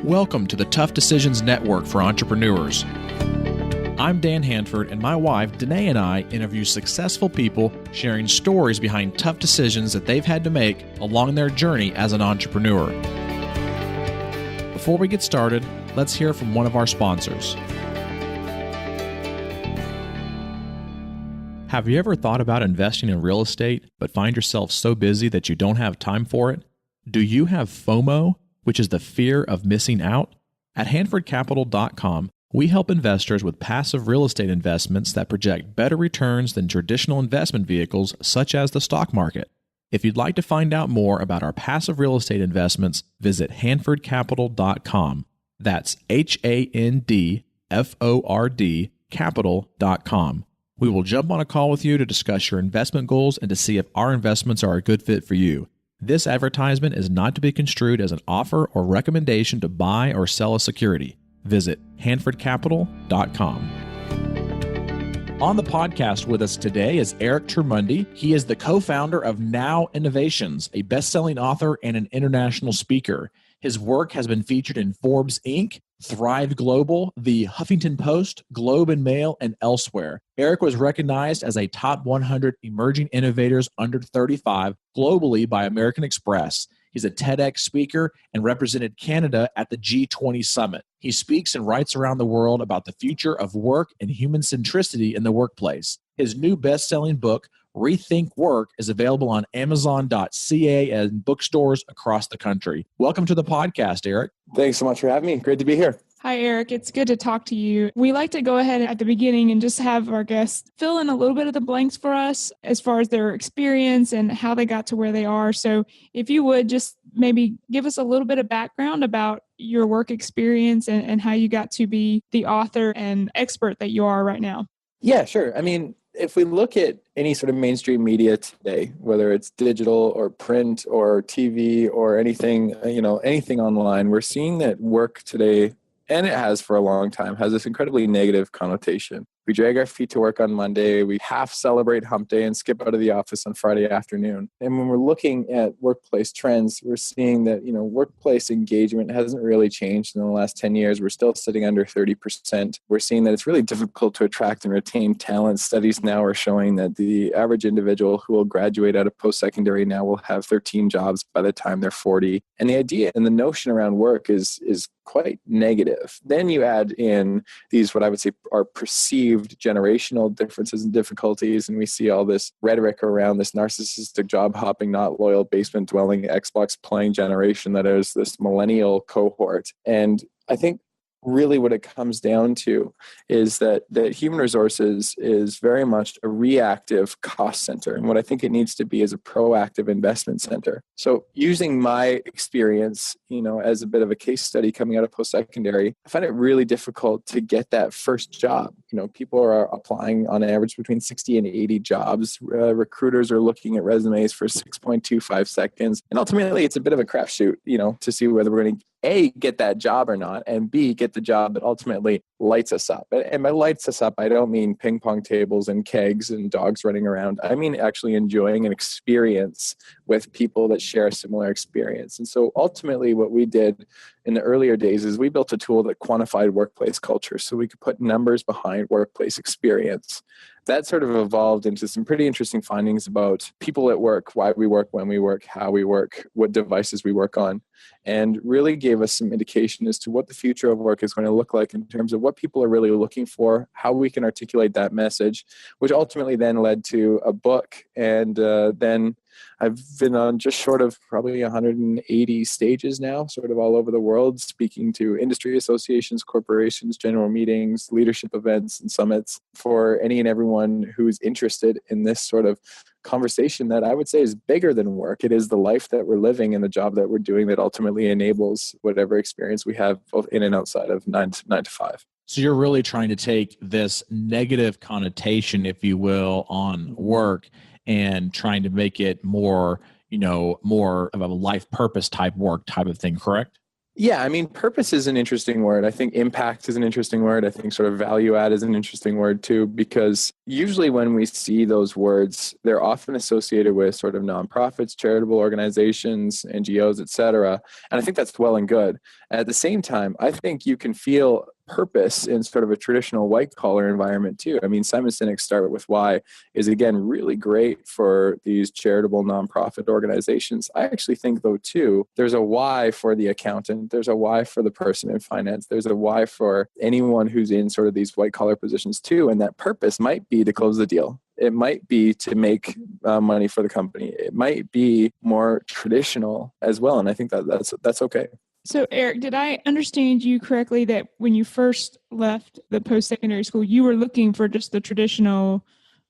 Welcome to the Tough Decisions Network for Entrepreneurs. I'm Dan Hanford, and my wife, Dennae, and I interview successful people sharing stories behind tough decisions that they've had to make along their journey as an entrepreneur. Before we get started, let's hear from one of our sponsors. Have you ever thought about investing in real estate, but find yourself so busy that you don't have time for it? Do you have FOMO, which is the fear of missing out? At HanfordCapital.com, we help investors with passive real estate investments that project better returns than traditional investment vehicles such as the stock market. If you'd like to find out more about our passive real estate investments, visit HanfordCapital.com. That's HANDFORD Capital.com. We will jump on a call with you to discuss your investment goals and to see if our investments are a good fit for you. This advertisement is not to be construed as an offer or recommendation to buy or sell a security. Visit HanfordCapital.com. On the podcast with us today is Eric Termuende. He is the co-founder of Now Innovations, a best-selling author and an international speaker. His work has been featured in Forbes, Inc., Thrive Global, the Huffington Post, Globe and Mail, and elsewhere. Eric was recognized as a top 100 emerging innovators under 35 globally by American Express. He's a TEDx speaker and represented Canada at the G20 Summit. He speaks and writes around the world about the future of work and human centricity in the workplace. His new best-selling book, Rethink Work, is available on Amazon.ca and bookstores across the country. Welcome to the podcast, Eric. Thanks so much for having me. Great to be here. Hi, Eric. It's good to talk to you. We like to go ahead at the beginning and just have our guests fill in a little bit of the blanks for us as far as their experience and how they got to where they are. So if you would just maybe give us a little bit of background about your work experience and how you got to be the author and expert that you are right now. Yeah, sure. I mean, if we look at any sort of mainstream media today, whether it's digital or print or TV or anything, anything online, we're seeing that work today, and it has for a long time, has this incredibly negative connotation. We drag our feet to work on Monday. We half celebrate hump day and skip out of the office on Friday afternoon. And when we're looking at workplace trends, we're seeing that, workplace engagement hasn't really changed in the last 10 years. We're still sitting under 30%. We're seeing that it's really difficult to attract and retain talent. Studies now are showing that the average individual who will graduate out of post-secondary now will have 13 jobs by the time they're 40. And the idea and the notion around work is quite negative. Then you add in these, what I would say are perceived generational differences and difficulties, and we see all this rhetoric around this narcissistic job hopping, not loyal, basement dwelling, Xbox playing generation that is this millennial cohort. And I think really what it comes down to is that human resources is very much a reactive cost center. And what I think it needs to be is a proactive investment center. So using my experience, as a bit of a case study coming out of post-secondary, I find it really difficult to get that first job. People are applying on average between 60 and 80 jobs. Recruiters are looking at resumes for 6.25 seconds. And ultimately, it's a bit of a crapshoot, to see whether we're going to A, get that job or not, and B, get the job that ultimately lights us up. And by lights us up, I don't mean ping pong tables and kegs and dogs running around. I mean actually enjoying an experience with people that share a similar experience. And so ultimately what we did in the earlier days is we built a tool that quantified workplace culture so we could put numbers behind workplace experience. That sort of evolved into some pretty interesting findings about people at work, why we work, when we work, how we work, what devices we work on, and really gave us some indication as to what the future of work is going to look like in terms of what people are really looking for, how we can articulate that message, which ultimately then led to a book. And then I've been on just short of probably 180 stages now, sort of all over the world, speaking to industry associations, corporations, general meetings, leadership events, and summits for any and everyone who's interested in this sort of conversation that I would say is bigger than work. It is the life that we're living and the job that we're doing that ultimately enables whatever experience we have both in and outside of 9 to 5. So you're really trying to take this negative connotation, if you will, on work and trying to make it more, more of a life purpose type work type of thing, correct? Yeah, I mean, purpose is an interesting word. I think impact is an interesting word. I think sort of value add is an interesting word too, because usually when we see those words, they're often associated with sort of nonprofits, charitable organizations, NGOs, et cetera. And I think that's well and good. At the same time, I think you can feel purpose in sort of a traditional white collar environment too. I mean, Simon Sinek's Start With Why is again really great for these charitable nonprofit organizations. I actually think though too, there's a why for the accountant, there's a why for the person in finance, there's a why for anyone who's in sort of these white collar positions too. And that purpose might be to close the deal. It might be to make money for the company. It might be more traditional as well. And I think that's okay. So, Eric, did I understand you correctly that when you first left the post-secondary school, you were looking for just the traditional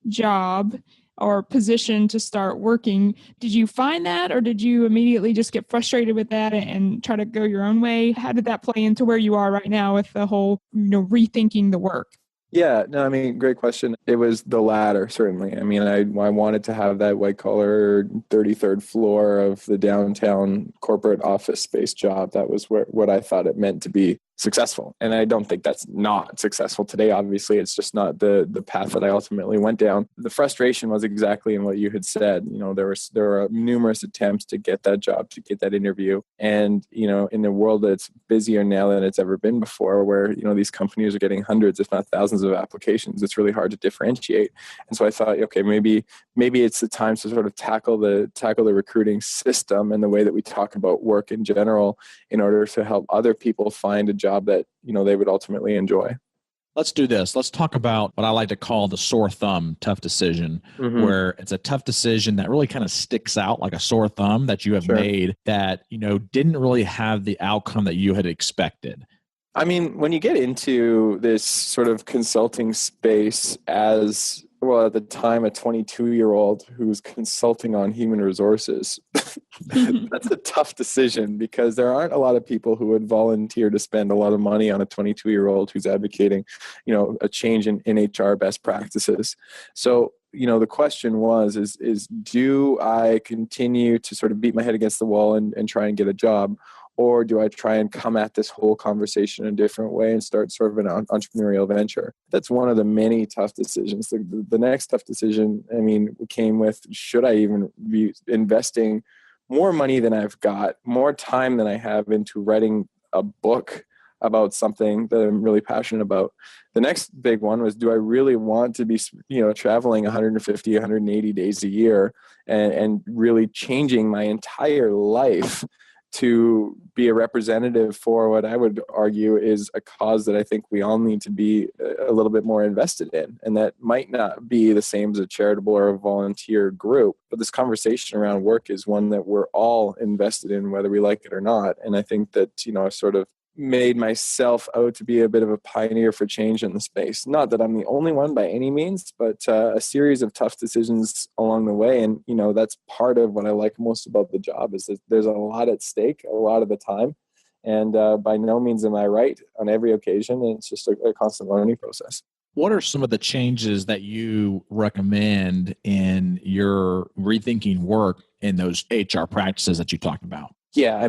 job or position to start working? Did you find that, or did you immediately just get frustrated with that and try to go your own way? How did that play into where you are right now with the whole, rethinking the work? Yeah, no, I mean, great question. It was the latter, certainly. I mean, I wanted to have that white collar 33rd floor of the downtown corporate office space job. That was what I thought it meant to be successful. And I don't think that's not successful today. Obviously, it's just not the path that I ultimately went down. The frustration was exactly in what you had said. There were numerous attempts to get that job, to get that interview. And, in a world that's busier now than it's ever been before, where, these companies are getting hundreds, if not thousands of applications, it's really hard to differentiate. And so I thought, okay, maybe it's the time to sort of tackle the recruiting system and the way that we talk about work in general in order to help other people find a job that they would ultimately enjoy. Let's do this. Let's talk about what I like to call the sore thumb tough decision, where it's a tough decision that really kind of sticks out like a sore thumb that you have made that, didn't really have the outcome that you had expected. I mean, when you get into this sort of consulting space as, well, at the time, a 22-year-old who's consulting on human resources, that's a tough decision because there aren't a lot of people who would volunteer to spend a lot of money on a 22-year-old who's advocating, a change in HR best practices. So, the question is do I continue to sort of beat my head against the wall and try and get a job? Or do I try and come at this whole conversation in a different way and start sort of an entrepreneurial venture? That's one of the many tough decisions. The next tough decision, came with, should I even be investing more money than I've got, more time than I have into writing a book about something that I'm really passionate about? The next big one was, do I really want to be, traveling 150, 180 days a year and really changing my entire life to be a representative for what I would argue is a cause that I think we all need to be a little bit more invested in. And that might not be the same as a charitable or a volunteer group, but this conversation around work is one that we're all invested in, whether we like it or not. And I think that, I've sort of made myself out to be a bit of a pioneer for change in the space. Not that I'm the only one by any means, but a series of tough decisions along the way. And, that's part of what I like most about the job is that there's a lot at stake a lot of the time. And by no means am I right on every occasion. And it's just a constant learning process. What are some of the changes that you recommend in your rethinking work in those HR practices that you talked about? Yeah,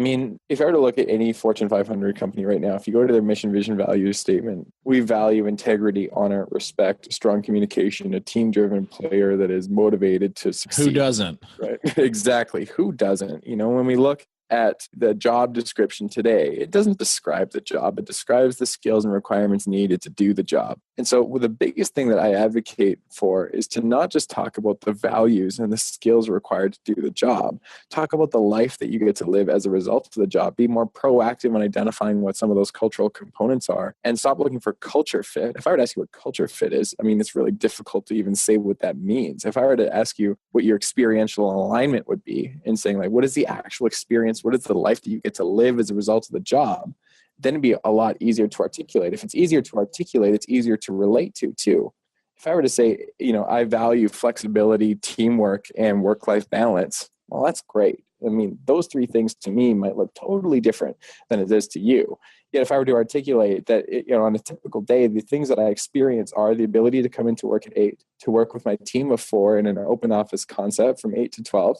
if I were to look at any Fortune 500 company right now, if you go to their mission, vision, values statement, we value integrity, honor, respect, strong communication, a team-driven player that is motivated to succeed. Who doesn't? Right, exactly. Who doesn't? When we look at the job description today, it doesn't describe the job. It describes the skills and requirements needed to do the job. And so the biggest thing that I advocate for is to not just talk about the values and the skills required to do the job. Talk about the life that you get to live as a result of the job. Be more proactive in identifying what some of those cultural components are and stop looking for culture fit. If I were to ask you what culture fit is, it's really difficult to even say what that means. If I were to ask you what your experiential alignment would be and saying like, what is the actual experience? What is the life that you get to live as a result of the job? Then it'd be a lot easier to articulate. If it's easier to articulate, it's easier to relate to too. If I were to say, I value flexibility, teamwork, and work-life balance, well, that's great. I mean, those three things to me might look totally different than it is to you. Yet if I were to articulate that, on a typical day, the things that I experience are the ability to come into work at 8, to work with my team of 4 in an open office concept from 8 to 12,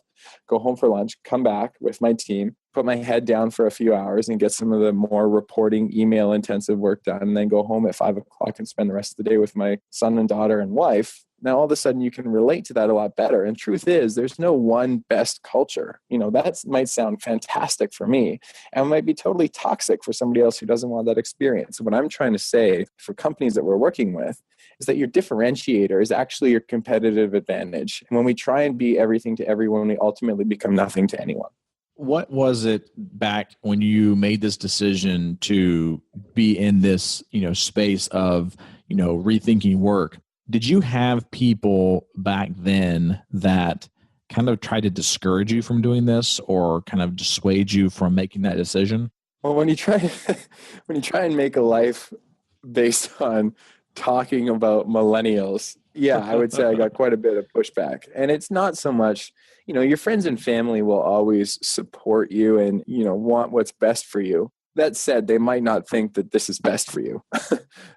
go home for lunch, come back with my team, put my head down for a few hours and get some of the more reporting, email intensive work done, and then go home at 5 o'clock and spend the rest of the day with my son and daughter and wife. Now, all of a sudden, you can relate to that a lot better. And truth is, there's no one best culture. That might sound fantastic for me and might be totally toxic for somebody else who doesn't want that experience. What I'm trying to say for companies that we're working with is that your differentiator is actually your competitive advantage. And when we try and be everything to everyone, we ultimately become nothing to anyone. What was it back when you made this decision to be in this, space of, rethinking work? Did you have people back then that kind of tried to discourage you from doing this or kind of dissuade you from making that decision? Well, when you try and make a life based on talking about millennials, yeah, I would say I got quite a bit of pushback. And it's not so much, your friends and family will always support you and, want what's best for you. That said, they might not think that this is best for you.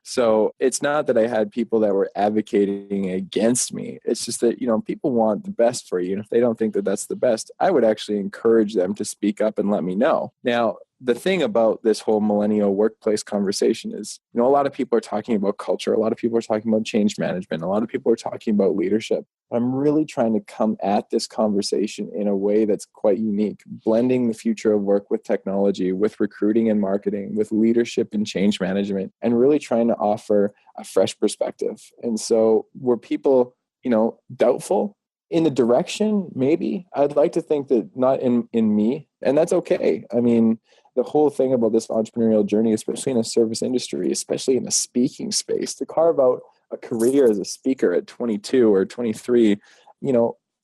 So it's not that I had people that were advocating against me. It's just that, people want the best for you. And if they don't think that that's the best, I would actually encourage them to speak up and let me know. Now, the thing about this whole millennial workplace conversation is, a lot of people are talking about culture. A lot of people are talking about change management. A lot of people are talking about leadership. I'm really trying to come at this conversation in a way that's quite unique, blending the future of work with technology, with recruiting and marketing, with leadership and change management, and really trying to offer a fresh perspective. And so were people, doubtful in the direction? Maybe. I'd like to think that not in me, and that's okay. I mean, the whole thing about this entrepreneurial journey, especially in a service industry, especially in a speaking space, to carve out a career as a speaker at 22 or 23,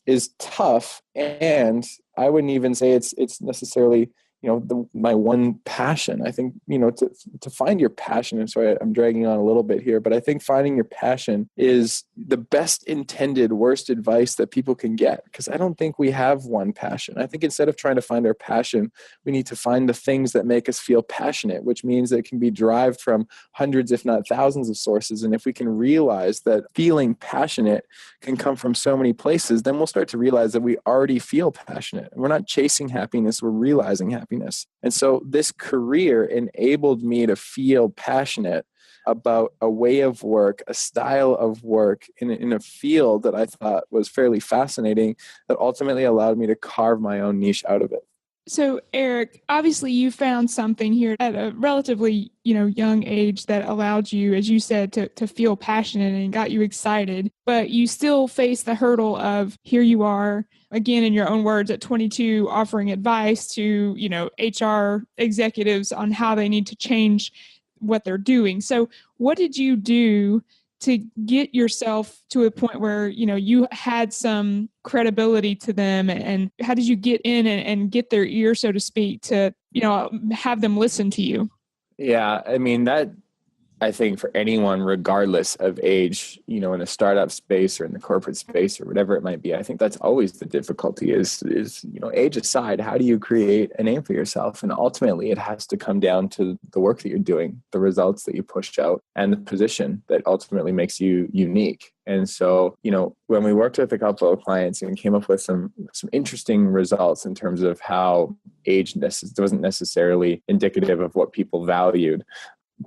is tough. And I wouldn't even say it's necessarily, my one passion. I think, to find your passion, and sorry, I'm dragging on a little bit here, but I think finding your passion is the best intended worst advice that people can get, because I don't think we have one passion. I think instead of trying to find our passion, we need to find the things that make us feel passionate, which means that it can be derived from hundreds, if not thousands of sources. And if we can realize that feeling passionate can come from so many places, then we'll start to realize that we already feel passionate. We're not chasing happiness, we're realizing happiness. And so this career enabled me to feel passionate about a way of work, a style of work in a field that I thought was fairly fascinating, that ultimately allowed me to carve my own niche out of it. So, Eric, obviously you found something here at a relatively, young age that allowed you, as you said, to feel passionate and got you excited, but you still face the hurdle of, here you are, again, in your own words, at 22, offering advice to, HR executives on how they need to change what they're doing. So what did you do to get yourself to a point where, you had some credibility to them, and how did you get in and get their ear, so to speak, to, have them listen to you? Yeah, I mean, that, I think for anyone, regardless of age, in a startup space or in the corporate space or whatever it might be, I think that's always the difficulty is, age aside, how do you create a name for yourself? And ultimately it has to come down to the work that you're doing, the results that you push out, and the position that ultimately makes you unique. And so, when we worked with a couple of clients and came up with some interesting results in terms of how age wasn't necessarily indicative of what people valued,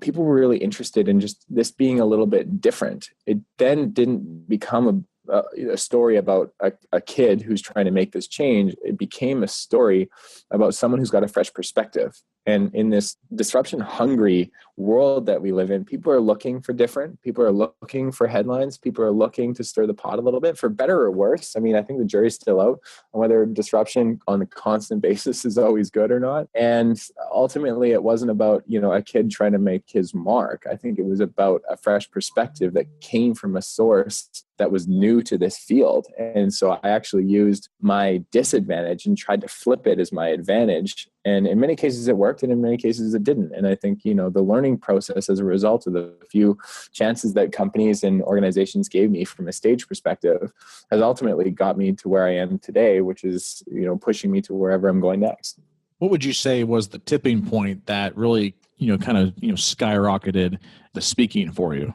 people were really interested in just this being a little bit different. It then didn't become a story about a kid who's trying to make this change. It became a story about someone who's got a fresh perspective. And in this disruption-hungry world that we live in, people are looking for different. People are looking for headlines. People are looking to stir the pot a little bit, for better or worse. I mean, I think the jury's still out on whether disruption on a constant basis is always good or not. And ultimately, it wasn't about, a kid trying to make his mark. I think it was about a fresh perspective that came from a source that was new to this field. And so I actually used my disadvantage and tried to flip it as my advantage And in many cases it worked, and in many cases it didn't. And I think, the learning process as a result of the few chances that companies and organizations gave me from a stage perspective has ultimately got me to where I am today, which is, pushing me to wherever I'm going next. What would you say was the tipping point that really, skyrocketed the speaking for you?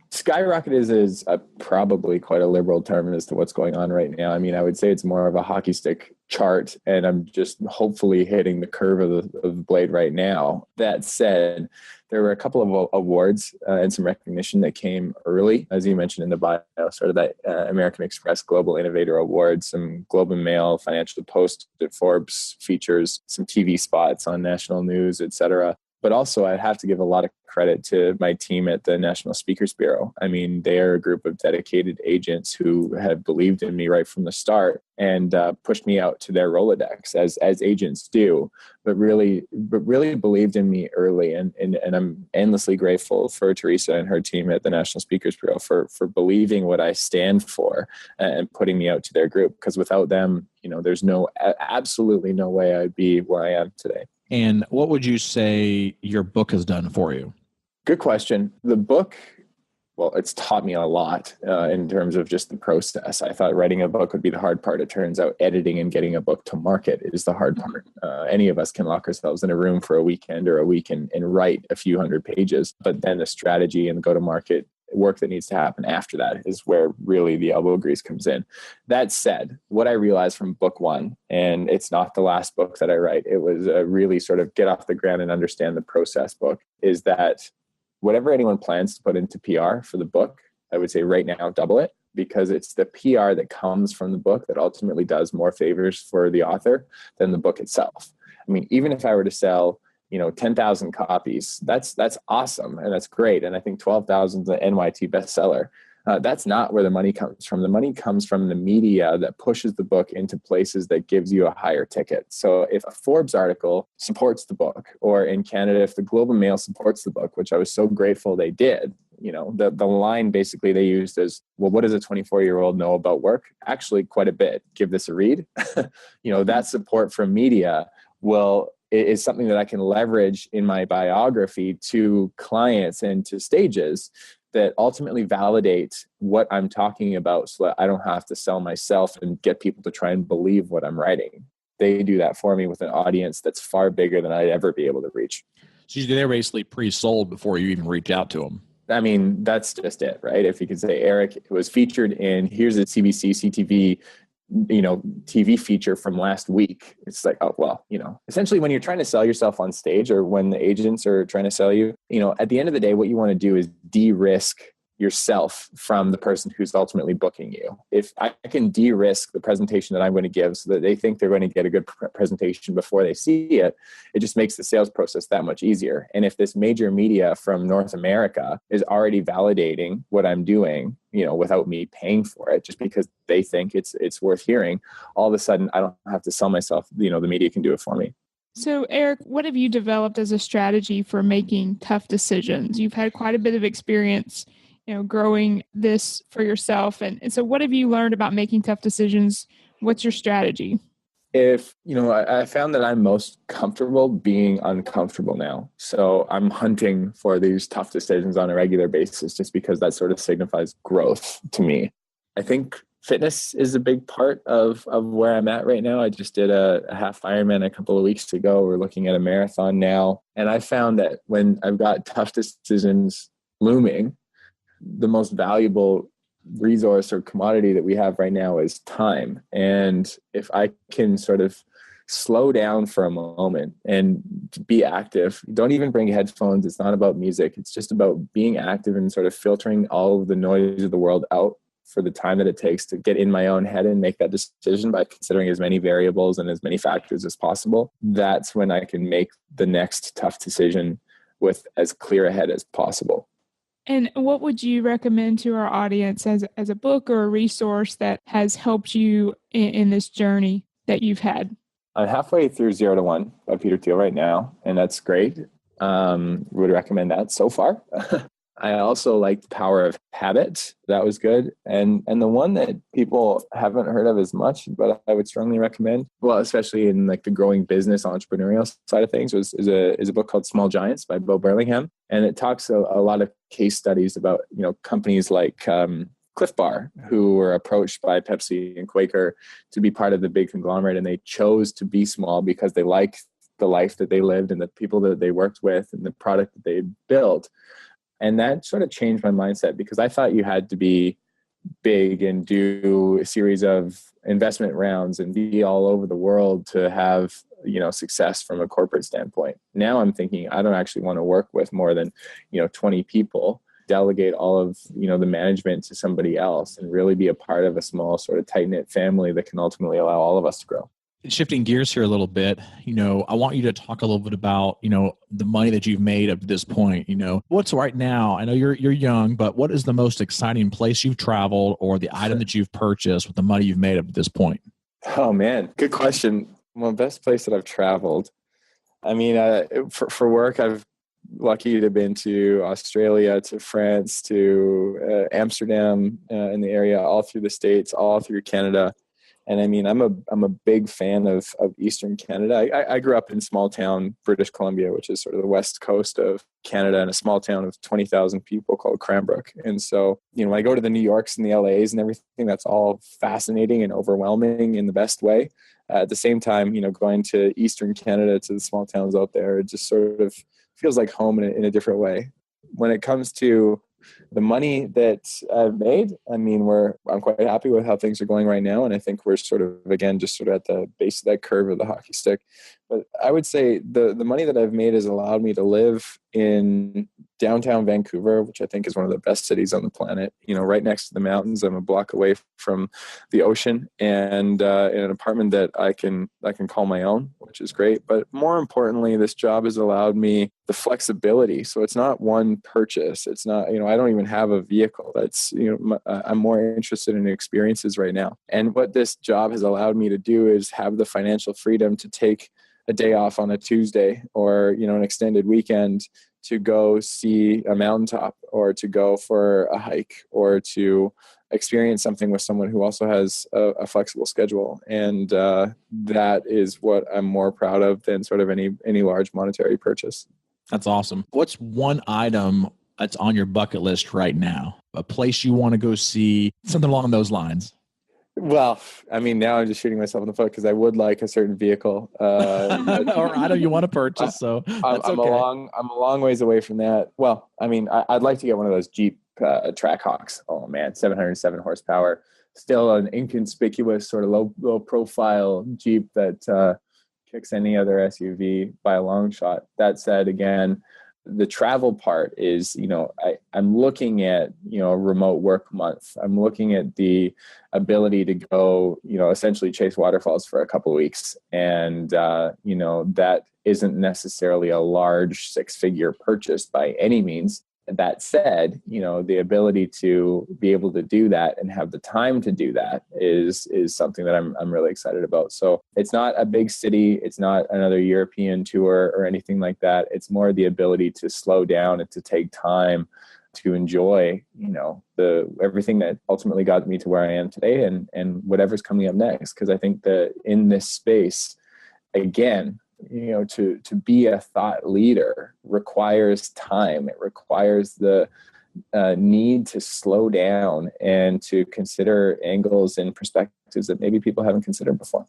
Skyrocket is probably quite a liberal term as to what's going on right now. I mean, I would say it's more of a hockey stick chart, and I'm just hopefully hitting the curve of the blade right now. That said, there were a couple of awards and some recognition that came early, as you mentioned in the bio, sort of that American Express Global Innovator Award, some Globe and Mail, Financial Post, Forbes features, some TV spots on national news, etc. But also, I have to give a lot of credit to my team at the National Speakers Bureau. I mean, they are a group of dedicated agents who have believed in me right from the start and pushed me out to their Rolodex, as agents do, but really believed in me early. And I'm endlessly grateful for Teresa and her team at the National Speakers Bureau for believing what I stand for and putting me out to their group. Because without them, there's absolutely no way I'd be where I am today. And what would you say your book has done for you? Good question. The book, well, it's taught me a lot in terms of just the process. I thought writing a book would be the hard part. It turns out editing and getting a book to market is the hard part. Any of us can lock ourselves in a room for a weekend or a week and write a few hundred pages, but then the strategy and the go-to-market work that needs to happen after that is where really the elbow grease comes in. That said, what I realized from book one, and it's not the last book that I write, it was a really sort of get off the ground and understand the process book, is that whatever anyone plans to put into PR for the book, I would say right now, double it, because it's the PR that comes from the book that ultimately does more favors for the author than the book itself. I mean, even if I were to sell 10,000 copies, that's awesome. And that's great. And I think 12,000 is the NYT bestseller. That's not where the money comes from. The money comes from the media that pushes the book into places that gives you a higher ticket. So if a Forbes article supports the book, or in Canada, if the Globe and Mail supports the book, which I was so grateful they did, the line basically they used is, well, what does a 24-year-old know about work? Actually, quite a bit. Give this a read. That support from media is something that I can leverage in my biography to clients and to stages that ultimately validate what I'm talking about, so that I don't have to sell myself and get people to try and believe what I'm writing. They do that for me with an audience that's far bigger than I'd ever be able to reach. So they're basically pre-sold before you even reach out to them. I mean, that's just it, right? If you could say, Eric was featured in, here's a CBC, CTV, TV feature from last week. It's like, oh, well, essentially when you're trying to sell yourself on stage, or when the agents are trying to sell you, at the end of the day, what you want to do is de-risk yourself from the person who's ultimately booking you. If I can de-risk the presentation that I'm going to give so that they think they're going to get a good presentation before they see it, it just makes the sales process that much easier. And if this major media from North America is already validating what I'm doing, without me paying for it, just because they think it's worth hearing, all of a sudden I don't have to sell myself. The media can do it for me. So, Eric, what have you developed as a strategy for making tough decisions? You've had quite a bit of experience growing this for yourself. And so what have you learned about making tough decisions? What's your strategy? I found that I'm most comfortable being uncomfortable now. So I'm hunting for these tough decisions on a regular basis, just because that sort of signifies growth to me. I think fitness is a big part of where I'm at right now. I just did a half Ironman a couple of weeks ago. We're looking at a marathon now. And I found that when I've got tough decisions looming, the most valuable resource or commodity that we have right now is time. And if I can sort of slow down for a moment and be active, don't even bring headphones. It's not about music. It's just about being active and sort of filtering all of the noise of the world out for the time that it takes to get in my own head and make that decision by considering as many variables and as many factors as possible. That's when I can make the next tough decision with as clear a head as possible. And what would you recommend to our audience as a book or a resource that has helped you in this journey that you've had? I'm halfway through 0 to 1 by Peter Thiel right now, and that's great. Would recommend that so far. I also liked The Power of Habit. That was good. And the one that people haven't heard of as much, but I would strongly recommend, well, especially in like the growing business entrepreneurial side of things, is a book called Small Giants by Bill Burlingham. And it talks a lot of case studies about, companies like Cliff Bar, who were approached by Pepsi and Quaker to be part of the big conglomerate. And they chose to be small because they liked the life that they lived and the people that they worked with and the product that they built. And that sort of changed my mindset, because I thought you had to be big and do a series of investment rounds and be all over the world to have, success from a corporate standpoint. Now I'm thinking I don't actually want to work with more than, 20 people, delegate all of, the management to somebody else and really be a part of a small sort of tight-knit family that can ultimately allow all of us to grow. Shifting gears here a little bit, I want you to talk a little bit about, the money that you've made up to this point. What's right now? I know you're young, but what is the most exciting place you've traveled or the item that you've purchased with the money you've made up to this point? Oh man, good question. Well, best place that I've traveled. I mean, for work, I've lucky to have been to Australia, to France, to Amsterdam, in the area, all through the States, all through Canada. And I mean, I'm a big fan of Eastern Canada. I grew up in small town British Columbia, which is sort of the west coast of Canada, in a small town of 20,000 people called Cranbrook. And so, when I go to the New Yorks and the LAs and everything, that's all fascinating and overwhelming in the best way. At the same time, going to Eastern Canada, to the small towns out there, it just sort of feels like home in a different way. When it comes to the money that I've made, I mean, I'm quite happy with how things are going right now. And I think we're sort of, again, just sort of at the base of that curve of the hockey stick. But I would say the money that I've made has allowed me to live in downtown Vancouver, which I think is one of the best cities on the planet, right next to the mountains. I'm a block away from the ocean, and in an apartment that I can call my own, which is great. But more importantly, this job has allowed me the flexibility. So it's not one purchase. It's not, I don't even have a vehicle. That's, I'm more interested in experiences right now. And what this job has allowed me to do is have the financial freedom to take a day off on a Tuesday, or, an extended weekend, to go see a mountaintop, or to go for a hike, or to experience something with someone who also has a flexible schedule. And that is what I'm more proud of than sort of any large monetary purchase. That's awesome. What's one item that's on your bucket list right now? A place you want to go see, something along those lines? Well, I mean, now I'm just shooting myself in the foot, because I would like a certain vehicle. Or item you want to purchase. So I'm a long ways away from that. Well, I mean, I'd like to get one of those Jeep Trackhawks. Oh man, 707 horsepower. Still an inconspicuous sort of low profile Jeep that kicks any other SUV by a long shot. That said, again, the travel part is, I'm looking at, a remote work month. I'm looking at the ability to go, essentially chase waterfalls for a couple of weeks. And, that isn't necessarily a large 6-figure purchase by any means. That said, the ability to be able to do that and have the time to do that is something that I'm really excited about. So it's not a big city. It's not another European tour or anything like that. It's more the ability to slow down and to take time to enjoy, everything that ultimately got me to where I am today and whatever's coming up next. Because I think that in this space, again, to be a thought leader requires time. It requires the need to slow down and to consider angles and perspectives that maybe people haven't considered before.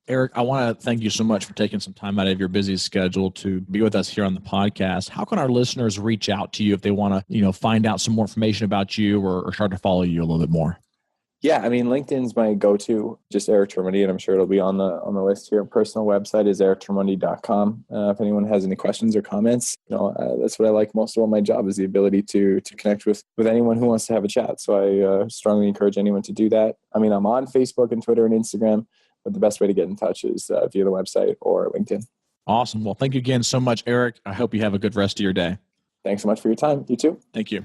Eric, I want to thank you so much for taking some time out of your busy schedule to be with us here on the podcast. How can our listeners reach out to you if they want to, find out some more information about you or start to follow you a little bit more? Yeah, I mean, LinkedIn's my go-to, just Eric Termuende, and I'm sure it'll be on the list here. Personal website is erictermuende.com. If anyone has any questions or comments, that's what I like most about my job, is the ability to connect with anyone who wants to have a chat. So I strongly encourage anyone to do that. I mean, I'm on Facebook and Twitter and Instagram, but the best way to get in touch is via the website or LinkedIn. Awesome. Well, thank you again so much, Eric. I hope you have a good rest of your day. Thanks so much for your time. You too. Thank you.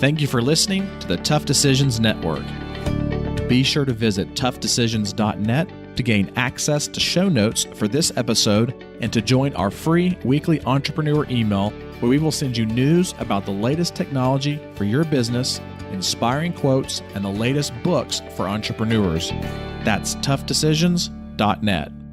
Thank you for listening to the Tough Decisions Network. Be sure to visit toughdecisions.net to gain access to show notes for this episode and to join our free weekly entrepreneur email where we will send you news about the latest technology for your business, inspiring quotes, and the latest books for entrepreneurs. That's toughdecisions.net.